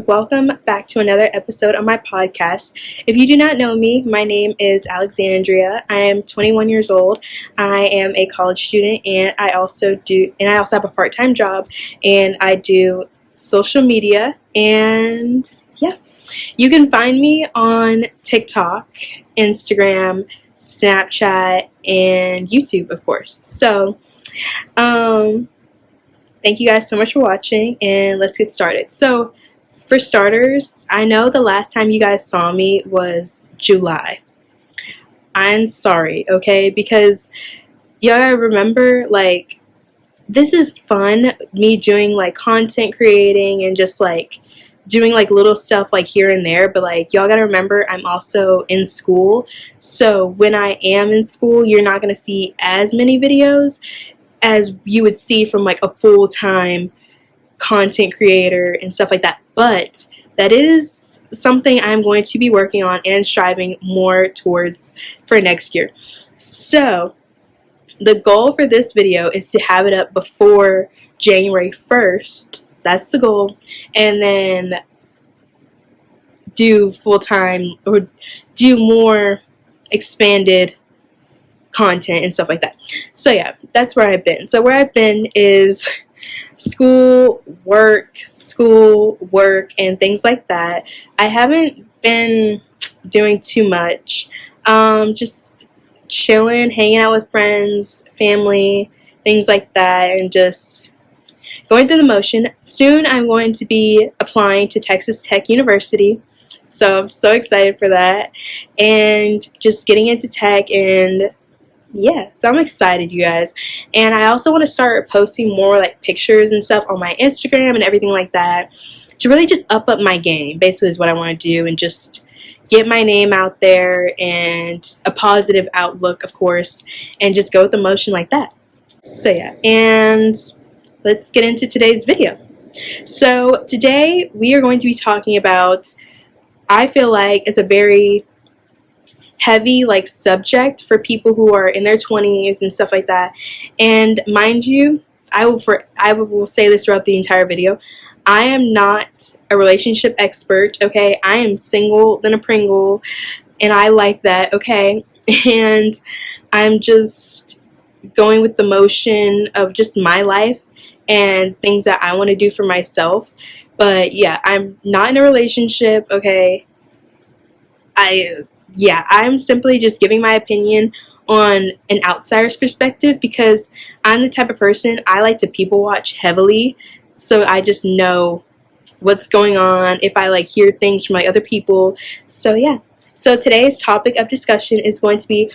welcome back to another episode of my podcast. If you do not know me, my name is Alexandria. I am 21 years old. I am a college student, and I also have a part-time job, and I do social media. And yeah, you can find me on TikTok, Instagram, Snapchat, and YouTube, of course. So, thank you guys so much for watching, and let's get started. So, for starters, I know the last time you guys saw me was July. I'm sorry, okay? Because y'all remember, like, this is fun, me doing, like, content creating and just, like, doing, like, little stuff, like, here and there. But, like, y'all gotta remember, I'm also in school. So, when I am in school, you're not gonna see as many videos as you would see from like a full-time content creator and stuff like that. But that is something I'm going to be working on and striving more towards for next year. So the goal for this video is to have it up before January 1st. That's the goal. And then do full-time or do more expanded content and stuff like that. So yeah, that's where I've been. So where I've been is school, work, and things like that. I haven't been doing too much. Just chilling, hanging out with friends, family, things like that, and just going through the motion. Soon I'm going to be applying to Texas Tech University. So I'm so excited for that. And just getting into tech, and yeah, so I'm excited, you guys. And I also want to start posting more like pictures and stuff on my Instagram and everything like that to really just up my game, basically, is what I want to do, and just get my name out there and a positive outlook, of course, and just go with the motion like that. So yeah, and let's get into today's video. So today we are going to be talking about, I feel like it's a very heavy like subject for people who are in their 20s and stuff like that. And mind you, I will say this throughout the entire video, I am not a relationship expert, okay? I am single than a Pringle, and I like that, okay? And I'm just going with the motion of just my life and things that I want to do for myself. But yeah, I'm not in a relationship, okay? I'm simply just giving my opinion on an outsider's perspective, because I'm the type of person, I like to people watch heavily, so I just know what's going on if I like hear things from like other people. So yeah, so today's topic of discussion is going to be,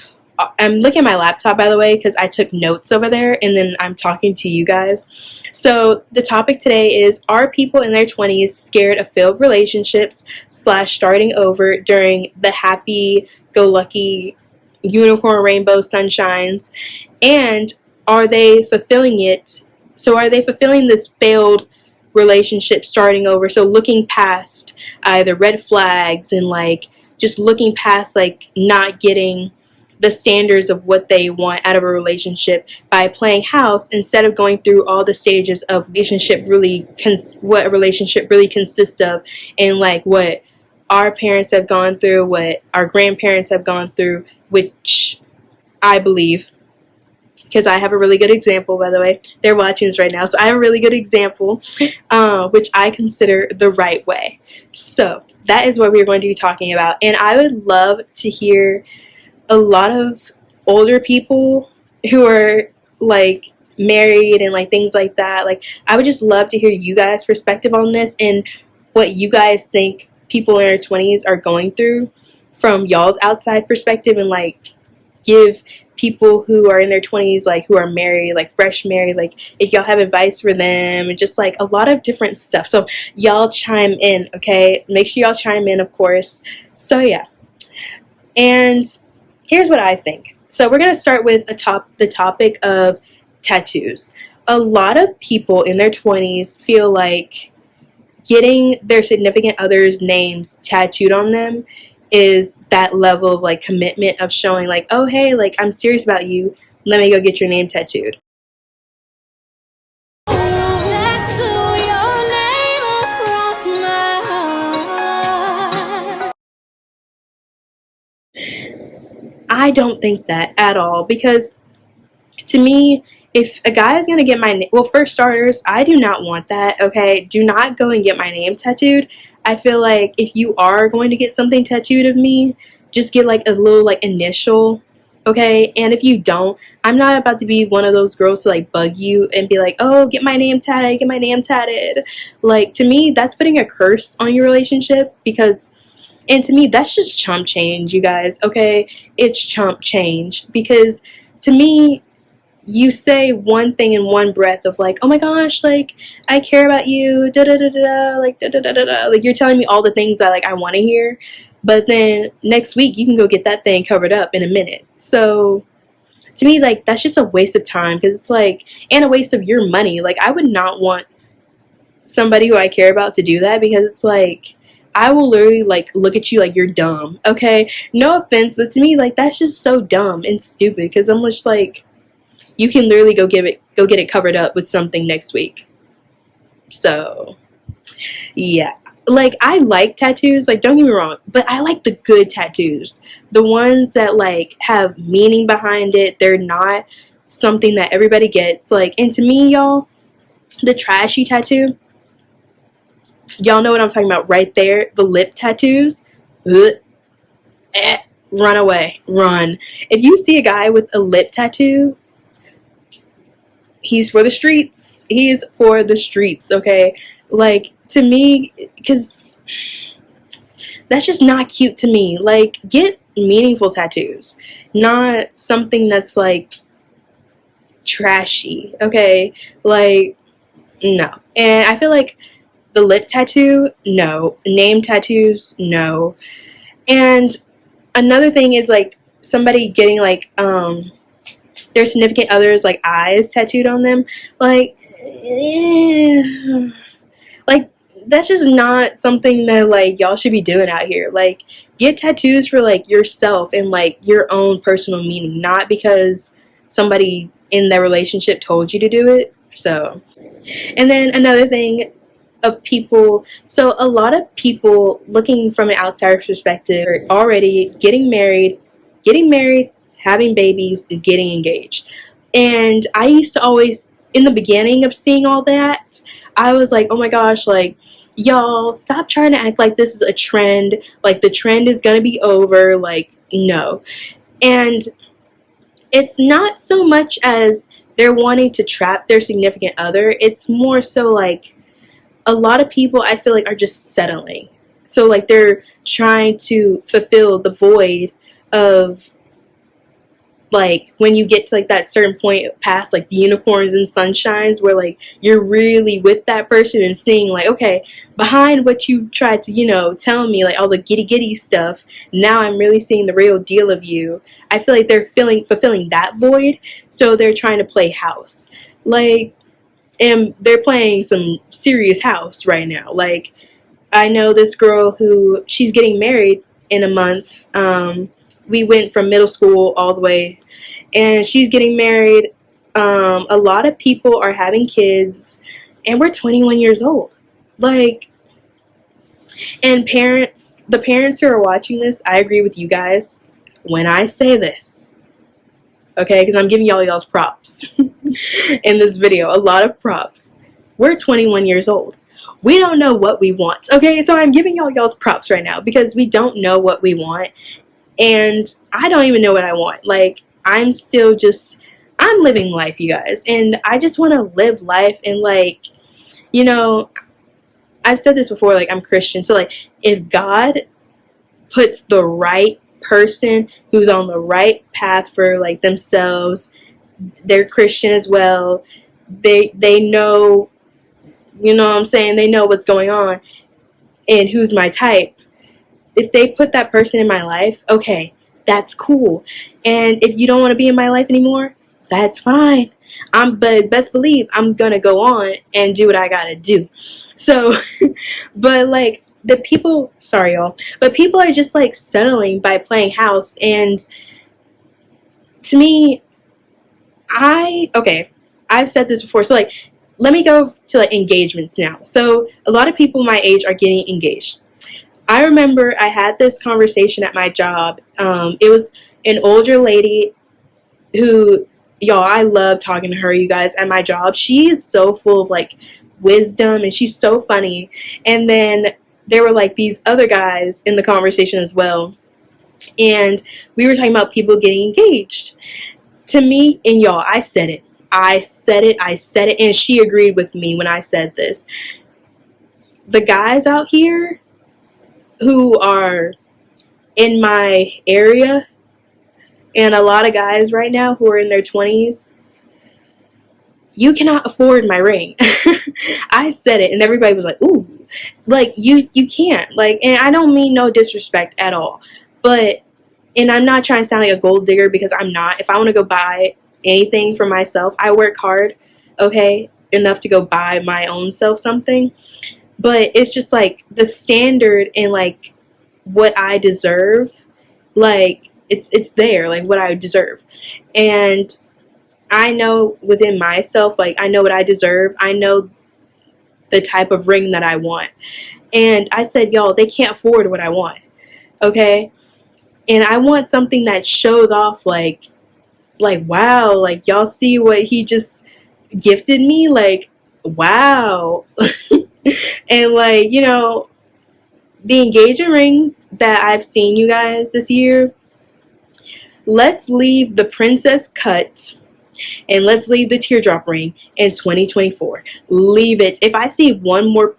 I'm looking at my laptop, by the way, because I took notes over there, and then I'm talking to you guys. So the topic today is, are people in their 20s scared of failed relationships / starting over during the happy-go-lucky unicorn rainbow sunshines? And are they fulfilling it? So are they fulfilling this failed relationship starting over? So looking past the red flags and like just looking past like not getting the standards of what they want out of a relationship by playing house, instead of going through all the stages of what a relationship really consists of, and like what our parents have gone through, what our grandparents have gone through, which I believe, because I have a really good example, by the way. They're watching this right now, so I have a really good example, which I consider the right way. So that is what we're going to be talking about, and I would love to hear a lot of older people who are like married and like things like that. Like, I would just love to hear you guys' perspective on this and what you guys think people in their 20s are going through from y'all's outside perspective, and like give people who are in their 20s, like who are married, like fresh married, like if y'all have advice for them, and just like a lot of different stuff. So y'all chime in, okay? Make sure y'all chime in, of course. So yeah, and here's what I think. So we're going to start with the topic of tattoos. A lot of people in their 20s feel like getting their significant other's names tattooed on them is that level of like commitment of showing like, oh hey, like I'm serious about you, let me go get your name tattooed. I don't think that at all, because to me, if a guy is going to get my name, well, for starters, I do not want that, okay? Do not go and get my name tattooed. I feel like if you are going to get something tattooed of me, just get like a little like initial, okay? And if you don't, I'm not about to be one of those girls to like bug you and be like, oh, get my name tatted, get my name tatted. Like, to me, that's putting a curse on your relationship, because, and to me, that's just chump change, you guys, okay? It's chump change, because to me, you say one thing in one breath of like, oh my gosh, like, I care about you, da da da da da, like, da da da da da, like, you're telling me all the things that like I want to hear, but then next week you can go get that thing covered up in a minute. So to me, like, that's just a waste of time, because it's like, and a waste of your money. Like, I would not want somebody who I care about to do that, because it's like, I will literally like look at you like you're dumb, okay? No offense, but to me, like, that's just so dumb and stupid, because I'm just like, you can literally go get it covered up with something next week. So yeah, like, I like tattoos, like, don't get me wrong, but I like the good tattoos, the ones that like have meaning behind it. They're not something that everybody gets, like, and to me, y'all, the trashy tattoo, y'all know what I'm talking about right there, the lip tattoos, ugh, run away, run. If you see a guy with a lip tattoo, he's for the streets. He's for the streets, okay? Like, to me, because that's just not cute to me. Like, get meaningful tattoos, not something that's like trashy, okay? Like, no. And I feel like the lip tattoo, no. Name tattoos, no. And another thing is like somebody getting like their significant others like eyes tattooed on them, like, like, that's just not something that like y'all should be doing out here. Like, get tattoos for like yourself and like your own personal meaning, not because somebody in their relationship told you to do it. So, and then another thing of people, so a lot of people looking from an outsider's perspective are already getting married, having babies, and getting engaged. And I used to always, in the beginning of seeing all that, I was like, oh my gosh, like, y'all, stop trying to act like this is a trend, like the trend is gonna be over, like, no. And it's not so much as they're wanting to trap their significant other, it's more so like a lot of people, I feel like, are just settling. So like they're trying to fulfill the void of like when you get to like that certain point past like the unicorns and sunshines, where like you're really with that person and seeing like, okay, behind what you tried to, you know, tell me, like all the giddy stuff, now I'm really seeing the real deal of you. I feel like they're fulfilling that void, so they're trying to play house. Like, and they're playing some serious house right now. Like, I know this girl who, she's getting married in a month. We went from middle school all the way, and she's getting married. A lot of people are having kids, and we're 21 years old. Like, and parents, the parents who are watching this, I agree with you guys when I say this, okay, because I'm giving y'all's props in this video, a lot of props. We're 21 years old. We don't know what we want, okay? So I'm giving y'all's props right now, because we don't know what we want, and I don't even know what I want. Like, I'm still just, I'm living life, you guys, and I just want to live life. And like, you know, I've said this before, like, I'm Christian, so like, if God puts the right person who's on the right path for like themselves, they're Christian as well, they know, you know what I'm saying, they know what's going on and who's my type. If they put that person in my life, okay, that's cool. And if you don't want to be in my life anymore, that's fine. But best believe I'm gonna go on and do what I gotta do. So, but like, the people, sorry y'all, but people are just like settling by playing house. And to me, I've said this before, so like, let me go to like engagements now. So a lot of people my age are getting engaged. I remember I had this conversation at my job. It was an older lady who, y'all, I love talking to her, you guys, at my job. She is so full of like wisdom and she's so funny. And then there were like these other guys in the conversation as well. And we were talking about people getting engaged. To me, and y'all, I said it. I said it, and she agreed with me when I said this. The guys out here who are in my area, and a lot of guys right now who are in their 20s, you cannot afford my ring. I said it, and everybody was like, ooh, like, you can't. Like, and I don't mean no disrespect at all. But, and I'm not trying to sound like a gold digger, because I'm not. If I want to go buy anything for myself, I work hard, okay, enough to go buy my own self something. But it's just like the standard and like what I deserve, like it's there, like what I deserve. And I know within myself, like I know what I deserve. I know the type of ring that I want. And I said, y'all, they can't afford what I want, okay? And I want something that shows off like wow, like y'all see what he just gifted me, like wow. And like, you know, the engagement rings that I've seen, you guys, this year, let's leave the princess cut and let's leave the teardrop ring in 2024. Leave it. If I see one more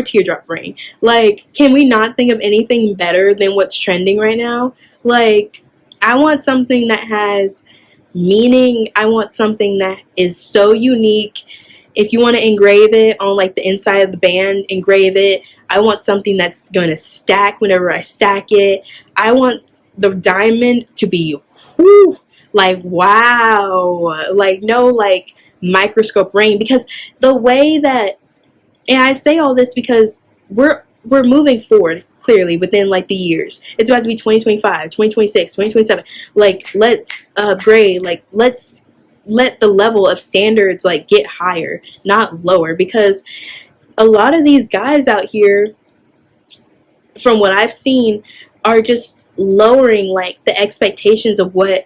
teardrop ring, like, can we not think of anything better than what's trending right now? Like, I want something that has meaning. I want something that is so unique. If you want to engrave it on like the inside of the band, engrave it. I want something that's going to stack whenever I stack it. I want the diamond to be whew, like wow, like no like microscope ring. Because the way that, and I say all this because we're moving forward clearly within like the years. It's about to be 2025, 2026, 2027. Like, let's upgrade, like let's let the level of standards like get higher, not lower, because a lot of these guys out here, from what I've seen, are just lowering like the expectations of what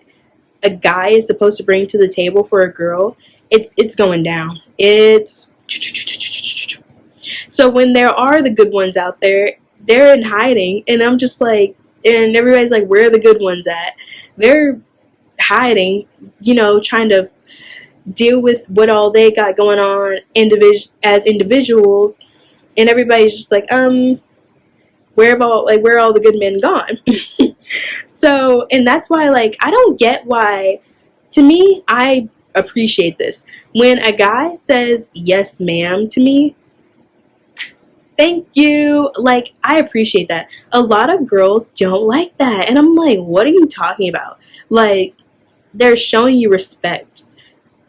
a guy is supposed to bring to the table for a girl. It's going down. It's so when there are the good ones out there, they're in hiding, and I'm just like, and everybody's like, where are the good ones at? They're hiding, you know, trying to deal with what all they got going on as individuals, and everybody's just like, where are all the good men gone? So, and that's why, like, I don't get why. To me, I appreciate this when a guy says yes ma'am to me. Thank you. Like, I appreciate that. A lot of girls don't like that, and I'm like, what are you talking about? Like, they're showing you respect.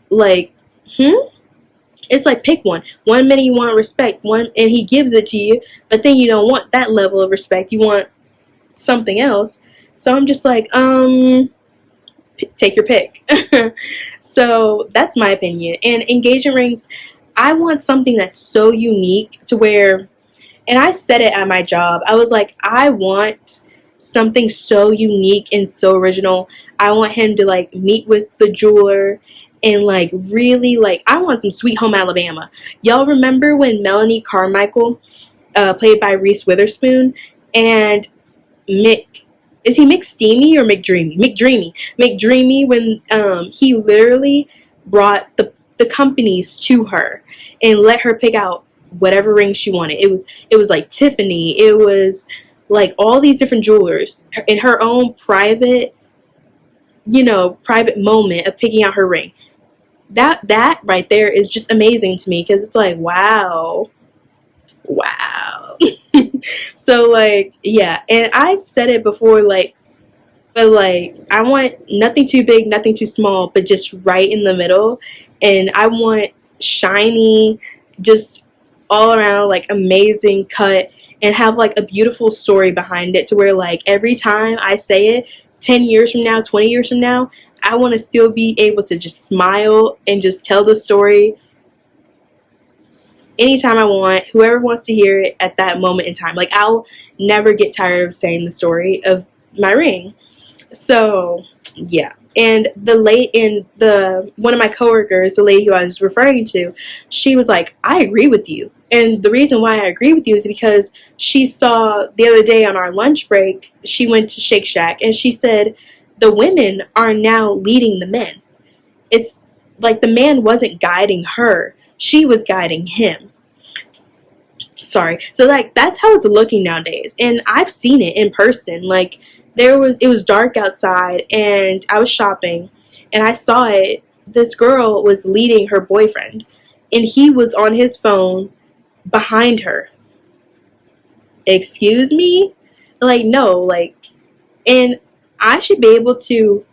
Like, it's like, pick one. 1 minute you want respect, and he gives it to you, but then you don't want that level of respect. You want something else. So I'm just like, take your pick. So that's my opinion. And engagement rings, I want something that's so unique to where, and I said it at my job, I was like, I want something so unique and so original. I want him to like meet with the jeweler and like really, like, I want some Sweet Home Alabama. Y'all remember when Melanie Carmichael, played by Reese Witherspoon, and is he McSteamy or McDreamy? McDreamy, when he literally brought the companies to her and let her pick out whatever ring she wanted. It was like Tiffany. It was like all these different jewelers in her own private moment of picking out her ring. That right there is just amazing to me, because it's like, wow. So like, yeah, and I've said it before, like, but like, I want nothing too big, nothing too small, but just right in the middle. And I want shiny, just all around like amazing cut, and have like a beautiful story behind it, to where like every time I say it 10 years from now, 20 years from now, I want to still be able to just smile and just tell the story anytime I want, whoever wants to hear it at that moment in time. Like, I'll never get tired of saying the story of my ring. So yeah. And the one of my coworkers, the lady who I was referring to, she was like, I agree with you. And the reason why I agree with you is because she saw the other day on our lunch break, she went to Shake Shack and she said the women are now leading the men. It's like the man wasn't guiding her, she was guiding him. Sorry. So like that's how it's looking nowadays. And I've seen it in person. Like it was dark outside and I was shopping and I saw it. This girl was leading her boyfriend and he was on his phone behind her. Excuse me? Like no, like, and I should be able to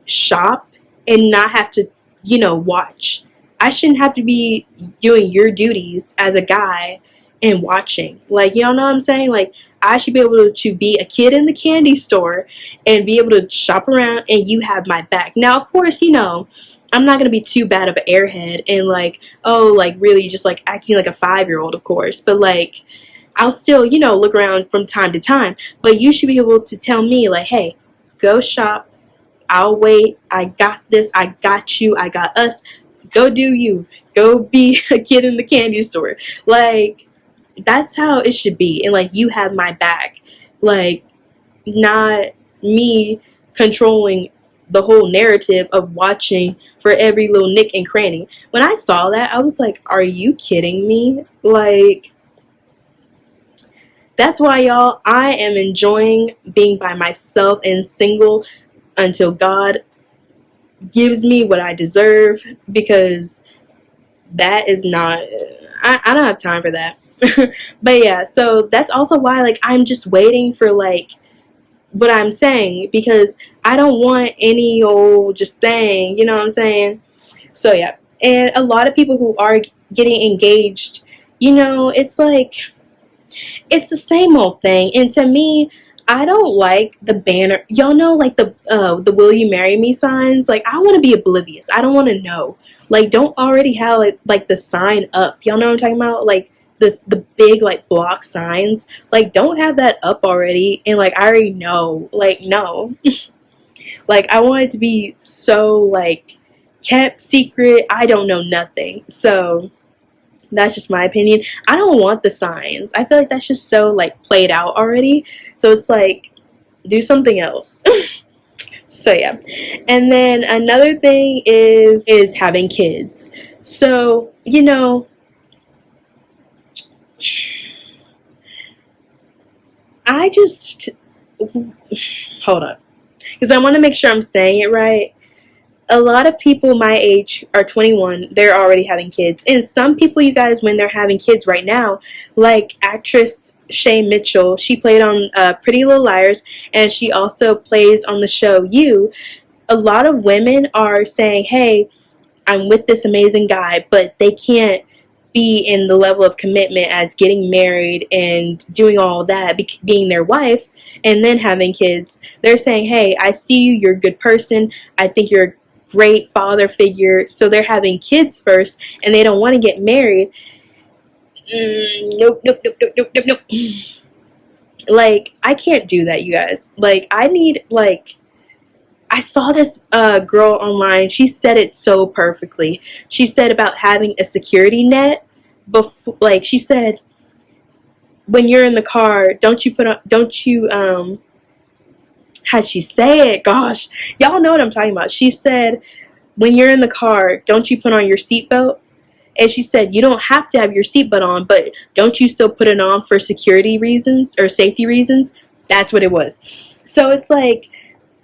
shop and not have to, watch. I shouldn't have to be doing your duties as a guy and watching. Like, you know what I'm saying? Like, I should be able to be a kid in the candy store and be able to shop around and you have my back. Now, of course, I'm not going to be too bad of an airhead and like, oh, like really just like acting like a 5-year-old, of course. But like, I'll still, look around from time to time. But you should be able to tell me like, hey, go shop. I'll wait. I got this. I got you. I got us. Go do you. Go be a kid in the candy store. Like, that's how it should be. And like, you have my back. Like, not me controlling the whole narrative of watching for every little nick and cranny. When I saw that, I was like, are you kidding me? Like, that's why, y'all, I am enjoying being by myself and single until God gives me what I deserve, because that is not, I don't have time for that. But yeah, so that's also why like I'm just waiting for like what I'm saying, because I don't want any old just thing, you know what I'm saying? So yeah, and a lot of people who are getting engaged, it's like it's the same old thing. And to me, I don't like the banner. Y'all know, like the "Will you marry me" signs. Like, I want to be oblivious. I don't want to know. Like, don't already have like the sign up. Y'all know what I'm talking about? Like the big like block signs. Like, don't have that up already. And like, I already know. Like, no. Like, I want it to be so like kept secret. I don't know nothing. So that's just my opinion. I don't want the signs. I feel like that's just so like played out already. So it's like, do something else. So yeah. And then another thing is having kids. So, I just hold on, because I want to make sure I'm saying it right. A lot of people my age are 21, they're already having kids. And some people, you guys, when they're having kids right now, like actress Shay Mitchell, she played on Pretty Little Liars, and she also plays on the show You. A lot of women are saying, hey, I'm with this amazing guy, but they can't be in the level of commitment as getting married and doing all that, being their wife, and then having kids. They're saying, hey, I see you, you're a good person, I think you're a great father figure. So they're having kids first and they don't want to get married. Nope. Like, I can't do that, you guys. Like, I need, like, I saw this girl online. She said it so perfectly. She said about having a security net before, like, she said, when you're in the car, don't you how'd she say it? Gosh, y'all know what I'm talking about. She said, when you're in the car, don't you put on your seatbelt? And she said, you don't have to have your seatbelt on, but don't you still put it on for security reasons or safety reasons? That's what it was. So it's like,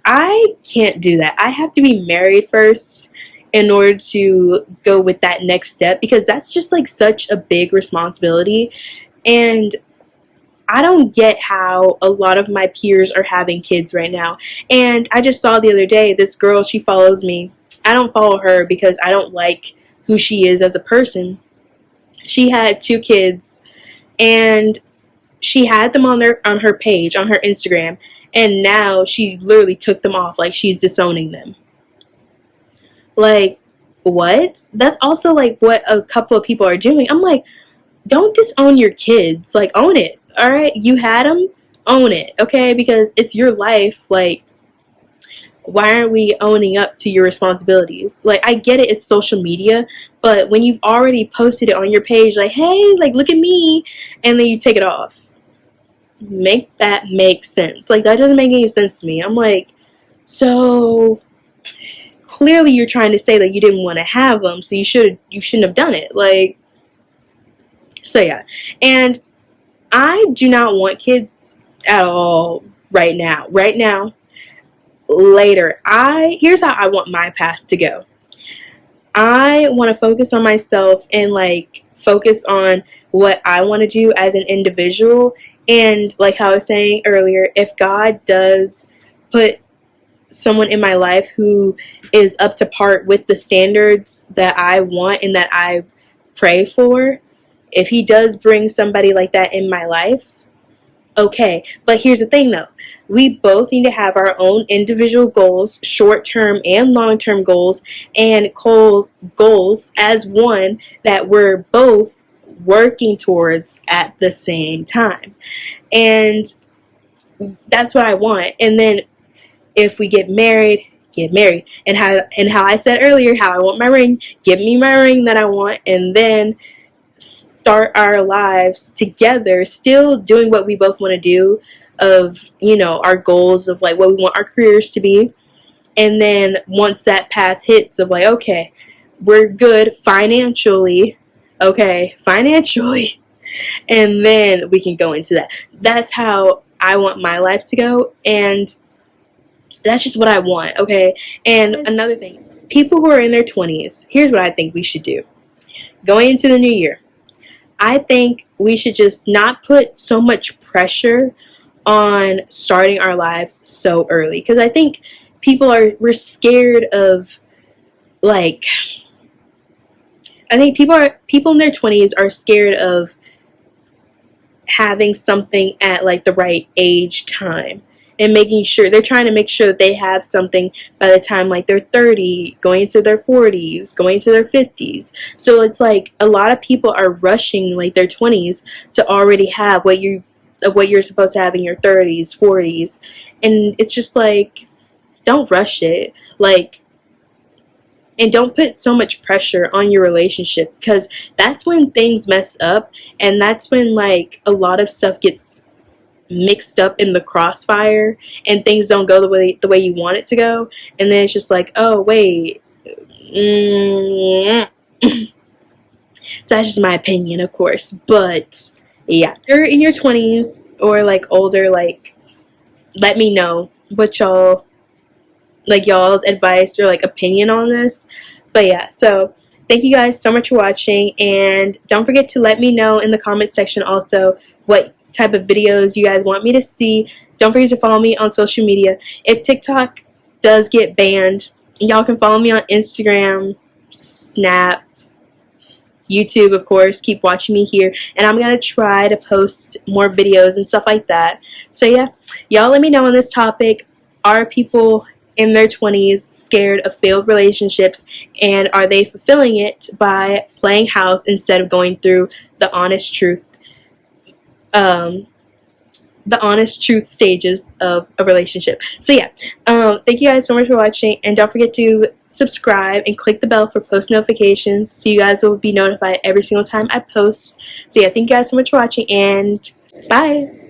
I can't do that. I have to be married first in order to go with that next step, because that's just like such a big responsibility. And I don't get how a lot of my peers are having kids right now. And I just saw the other day, this girl, she follows me. I don't follow her because I don't like who she is as a person. She had 2 kids and she had them on her page, on her Instagram, and now she literally took them off, like she's disowning them. Like, what? That's also like what a couple of people are doing. I'm like, don't disown your kids. Like, own it. All right, you had them, own it, okay? Because it's your life. Like, why aren't we owning up to your responsibilities? Like, I get it, it's social media, but when you've already posted it on your page, like, hey, like, look at me, and then you take it off. Make that make sense. Like, that doesn't make any sense to me. I'm like, so clearly you're trying to say that you didn't want to have them, so you shouldn't have done it. Like, so yeah. And I do not want kids at all right now. Right now, later. Here's how I want my path to go. I want to focus on myself and like focus on what I want to do as an individual. And like how I was saying earlier, if God does put someone in my life who is up to par with the standards that I want and that I pray for, if he does bring somebody like that in my life, okay. But here's the thing though, we both need to have our own individual goals, short-term and long-term goals, and goals as one that we're both working towards at the same time. And that's what I want. And then if we get married, and how I said earlier, how I want my ring, give me my ring that I want, and then start our lives together, still doing what we both want to do, of, you know, our goals of like what we want our careers to be. And then once that path hits of like, okay, we're good financially, and then we can go into that. That's how I want my life to go, and that's just what I want, okay? And another thing, people who are in their 20s, here's what I think we should do. Going into the new year, I think we should just not put so much pressure on starting our lives so early. Because I think we're scared of, like, I think people in their 20s are scared of having something at like the right age time, and they're trying to make sure that they have something by the time like they're 30, going into their 40s, going into their 50s. So it's like a lot of people are rushing like their 20s to already have what you're supposed to have in your 30s, 40s. And it's just like, don't rush it. Like, and don't put so much pressure on your relationship, because that's when things mess up, and that's when like a lot of stuff gets mixed up in the crossfire and things don't go the way you want it to go. And then it's just like, oh wait, that's just my opinion, of course. But yeah, if you're in your 20s or like older, like, let me know what y'all's advice or like opinion on this. But yeah, so thank you guys so much for watching, and don't forget to let me know in the comment section also what type of videos you guys want me to see. Don't forget to follow me on social media. If TikTok does get banned, y'all can follow me on Instagram, Snap, YouTube, of course. Keep watching me here, and I'm gonna try to post more videos and stuff like that. So yeah, y'all let me know on this topic. Are people in their 20s scared of failed relationships, and are they fulfilling it by playing house instead of going through the honest truth stages of a relationship? So yeah, thank you guys so much for watching, and don't forget to subscribe and click the bell for post notifications so you guys will be notified every single time I post. So yeah, thank you guys so much for watching, and bye.